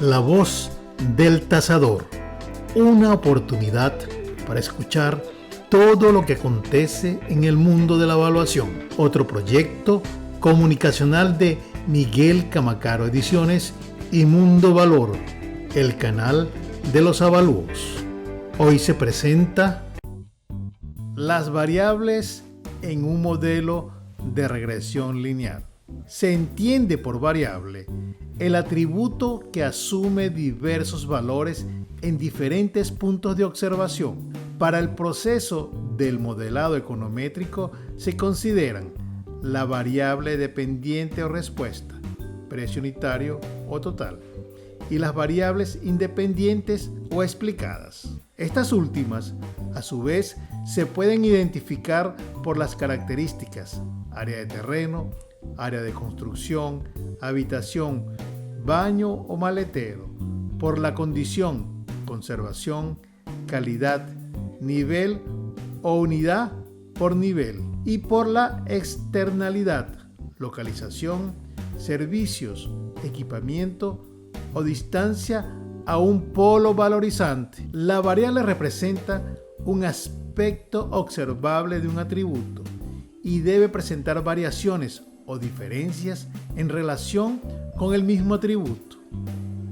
La voz del tasador, una oportunidad para escuchar todo lo que acontece en el mundo de la evaluación. Otro proyecto comunicacional de Miguel Camacaro Ediciones y Mundo Valor, el canal de los avalúos. Hoy se presenta las variables en un modelo de regresión lineal. Se entiende por variable el atributo que asume diversos valores en diferentes puntos de observación. Para el proceso del modelado econométrico se consideran la variable dependiente o respuesta, precio unitario o total, y las variables independientes o explicadas. Estas últimas, a su vez, se pueden identificar por las características: área de terreno, área de construcción, habitación, baño o maletero, por la condición, conservación, calidad, nivel o unidad por nivel, y por la externalidad, localización, servicios, equipamiento o distancia a un polo valorizante. La variable representa un aspecto observable de un atributo y debe presentar variaciones o diferencias en relación con el mismo atributo.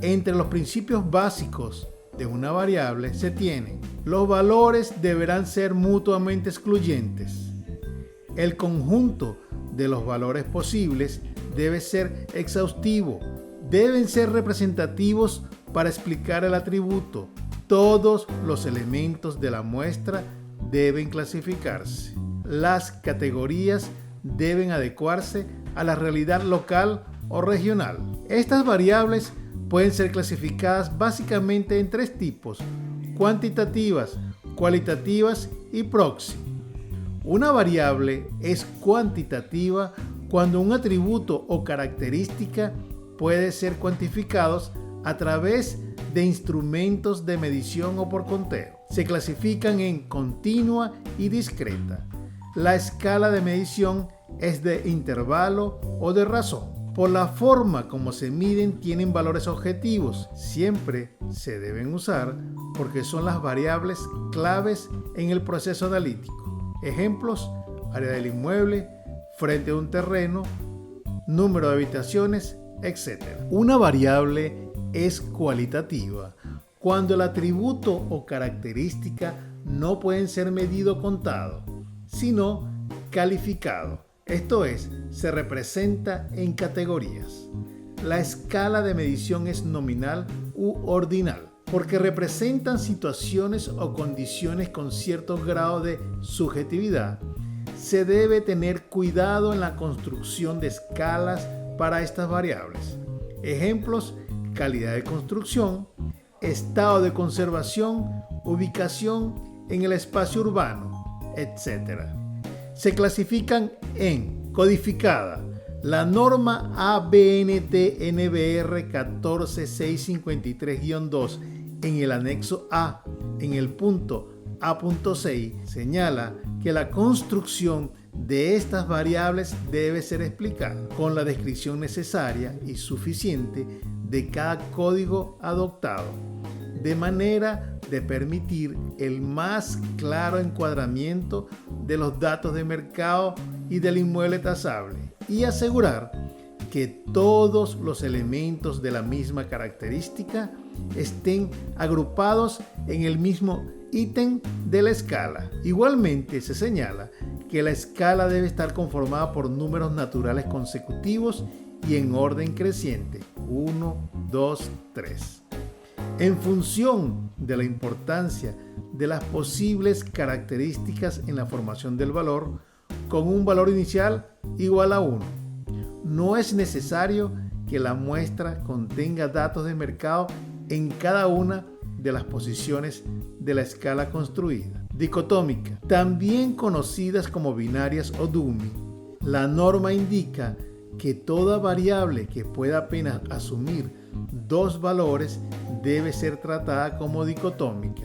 Entre los principios básicos de una variable se tienen: los valores deberán ser mutuamente excluyentes. El conjunto de los valores posibles debe ser exhaustivo. Deben ser representativos para explicar el atributo. Todos los elementos de la muestra deben clasificarse. Las categorías deben adecuarse a la realidad local o regional. Estas variables pueden ser clasificadas básicamente en tres tipos: cuantitativas, cualitativas y proxy. Una variable es cuantitativa cuando un atributo o característica puede ser cuantificados a través de instrumentos de medición o por conteo. Se clasifican en continua y discreta. La escala de medición es de intervalo o de razón. Por la forma como se miden, tienen valores objetivos. Siempre se deben usar porque son las variables claves en el proceso analítico. Ejemplos: área del inmueble, frente a un terreno, número de habitaciones, etc. Una variable es cualitativa cuando el atributo o característica no pueden ser medido o contado, sino calificado. Esto es, se representa en categorías. La escala de medición es nominal u ordinal, porque representan situaciones o condiciones con cierto grado de subjetividad. Se debe tener cuidado en la construcción de escalas para estas variables. Ejemplos: calidad de construcción, estado de conservación, ubicación en el espacio urbano, etc. Se clasifican en codificada. La norma ABNT-NBR 14653-2 en el anexo A, en el punto A.6, señala que la construcción de estas variables debe ser explicada con la descripción necesaria y suficiente de cada código adoptado, de manera de permitir el más claro encuadramiento de los datos de mercado y del inmueble tasable, y asegurar que todos los elementos de la misma característica estén agrupados en el mismo ítem de la escala. Igualmente se señala que la escala debe estar conformada por números naturales consecutivos y en orden creciente: 1, 2, 3. En función de la importancia de las posibles características en la formación del valor, con un valor inicial igual a 1. No es necesario que la muestra contenga datos de mercado en cada una de las posiciones de la escala construida. Dicotómica, también conocidas como binarias o dummy. La norma indica que toda variable que pueda apenas asumir dos valores debe ser tratada como dicotómica.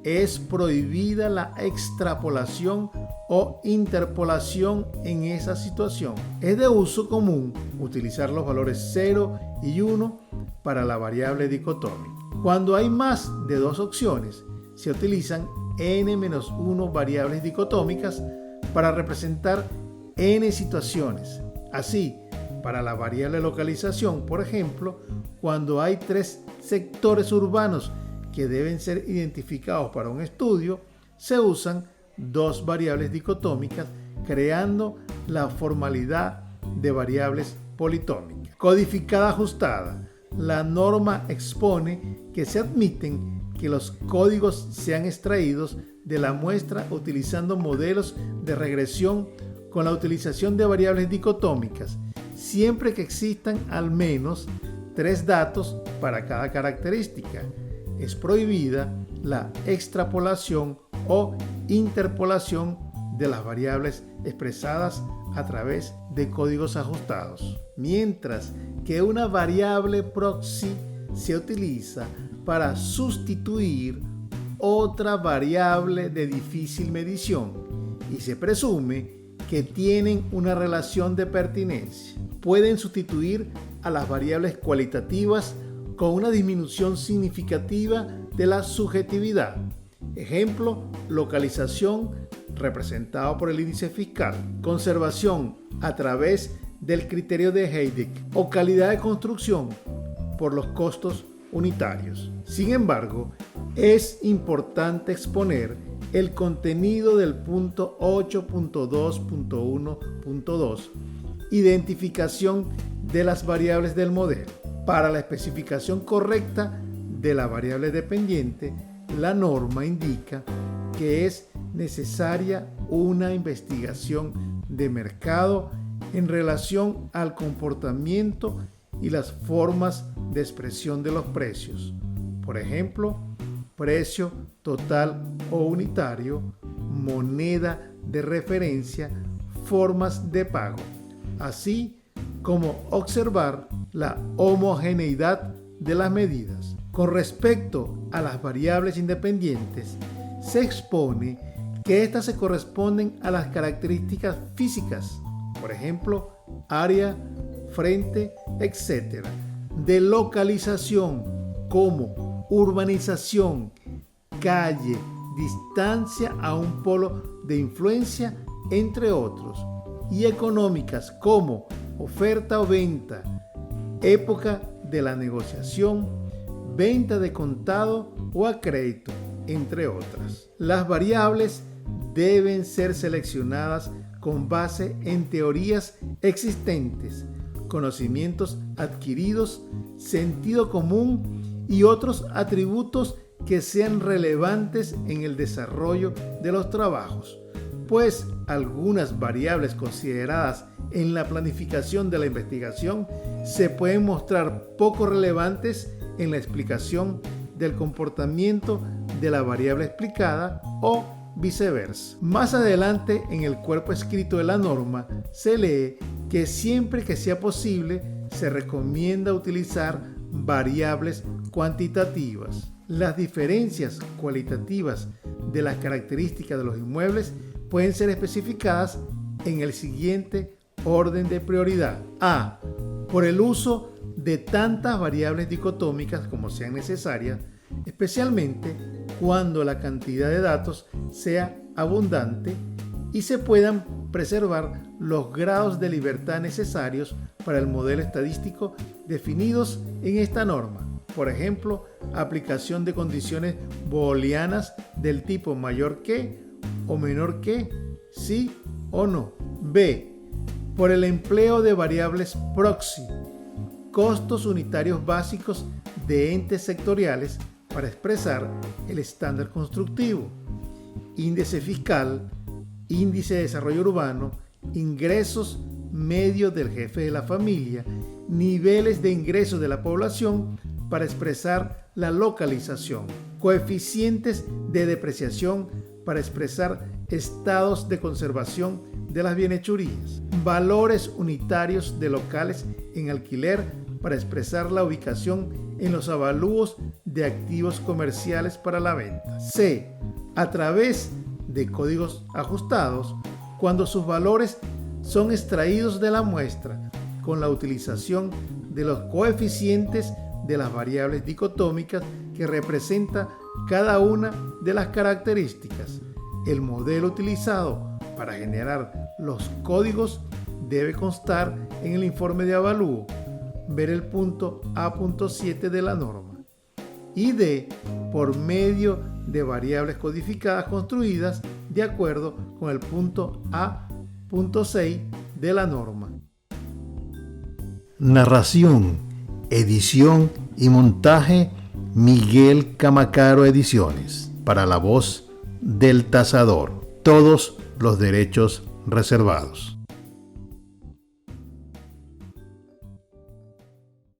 Es prohibida la extrapolación o interpolación en esa situación. Es de uso común utilizar los valores 0 y 1 para la variable dicotómica. Cuando hay más de dos opciones, se utilizan n-1 variables dicotómicas para representar n situaciones. Así, para la variable localización, por ejemplo, cuando hay 3 sectores urbanos que deben ser identificados para un estudio, se usan 2 variables dicotómicas, creando la formalidad de variables politómicas. Codificada ajustada. La norma expone que se admiten que los códigos sean extraídos de la muestra utilizando modelos de regresión con la utilización de variables dicotómicas, siempre que existan al menos 3 datos para cada característica. Es prohibida la extrapolación o interpolación de las variables expresadas a través de códigos ajustados. Mientras que una variable proxy se utiliza para sustituir otra variable de difícil medición y se presume que tienen una relación de pertinencia. Pueden sustituir a las variables cualitativas con una disminución significativa de la subjetividad. Ejemplo, localización representado por el índice fiscal, conservación a través del criterio de Hayek o calidad de construcción por los costos unitarios. Sin embargo, es importante exponer el contenido del punto 8.2.1.2, identificación de las variables del modelo. Para la especificación correcta de la variable dependiente, la norma indica que es necesaria una investigación de mercado en relación al comportamiento y las formas de expresión de los precios. Por ejemplo, precio total o unitario, moneda de referencia, formas de pago, así como observar la homogeneidad de las medidas. Con respecto a las variables independientes, se expone que éstas se corresponden a las características físicas, por ejemplo, área, frente, etc., de localización como urbanización, calle, distancia a un polo de influencia, entre otros, y económicas como oferta o venta, época de la negociación, venta de contado o a crédito, entre otras. Las variables deben ser seleccionadas con base en teorías existentes, conocimientos adquiridos, sentido común y otros atributos que sean relevantes en el desarrollo de los trabajos, pues algunas variables consideradas en la planificación de la investigación se pueden mostrar poco relevantes en la explicación del comportamiento de la variable explicada o viceversa. Más adelante en el cuerpo escrito de la norma se lee que siempre que sea posible se recomienda utilizar variables cuantitativas. Las diferencias cualitativas de las características de los inmuebles pueden ser especificadas en el siguiente orden de prioridad. A. Por el uso de tantas variables dicotómicas como sean necesarias, especialmente cuando la cantidad de datos sea abundante y se puedan preservar los grados de libertad necesarios para el modelo estadístico definidos en esta norma. Por ejemplo, aplicación de condiciones booleanas del tipo mayor que o menor que, sí o no. B. Por el empleo de variables proxy, costos unitarios básicos de entes sectoriales para expresar el estándar constructivo, índice fiscal, índice de desarrollo urbano, ingresos medios del jefe de la familia, niveles de ingresos de la población para expresar la localización, coeficientes de depreciación para expresar estados de conservación de las bienhechurías, valores unitarios de locales en alquiler para expresar la ubicación en los avalúos de activos comerciales para la venta. C. A través de códigos ajustados, cuando sus valores son extraídos de la muestra con la utilización de los coeficientes de las variables dicotómicas que representa cada una de las características. El modelo utilizado para generar los códigos debe constar en el informe de avalúo, ver el punto A.7 de la norma. Y D, por medio de variables codificadas construidas de acuerdo con el punto A.6 de la norma. Narración, edición y montaje, Miguel Camacaro Ediciones. Para la voz del tasador. Todos los derechos reservados.